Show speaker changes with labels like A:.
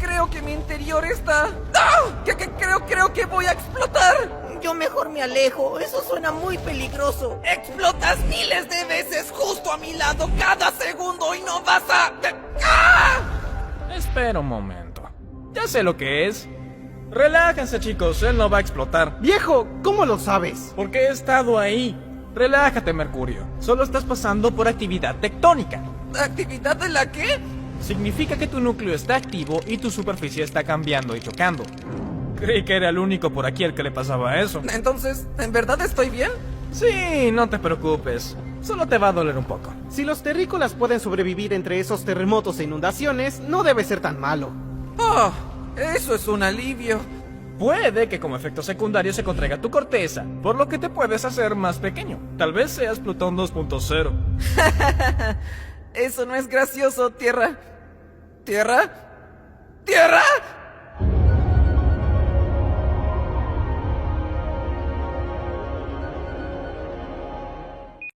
A: creo que mi interior está... ¡Ah! Creo que voy a explotar.
B: Yo mejor me alejo, eso suena muy peligroso.
A: Explotas miles de veces justo a mi lado cada segundo y no vas a... ¡Ah!
C: Espera un momento. Ya sé lo que es. Relájense, chicos, él no va a explotar.
D: Viejo, ¿cómo lo sabes?
C: Porque he estado ahí. Relájate, Mercurio. Solo estás pasando por actividad tectónica.
A: ¿Actividad de la qué?
C: Significa que tu núcleo está activo y tu superficie está cambiando y chocando. Creí que era el único por aquí al que le pasaba eso.
A: Entonces, ¿en verdad estoy bien?
C: Sí, no te preocupes. Solo te va a doler un poco.
D: Si los terrícolas pueden sobrevivir entre esos terremotos e inundaciones, no debe ser tan malo.
A: Oh, eso es un alivio.
C: Puede que como efecto secundario se contraiga tu corteza, por lo que te puedes hacer más pequeño. Tal vez seas Plutón 2.0.
A: Eso no es gracioso, Tierra. ¿Tierra?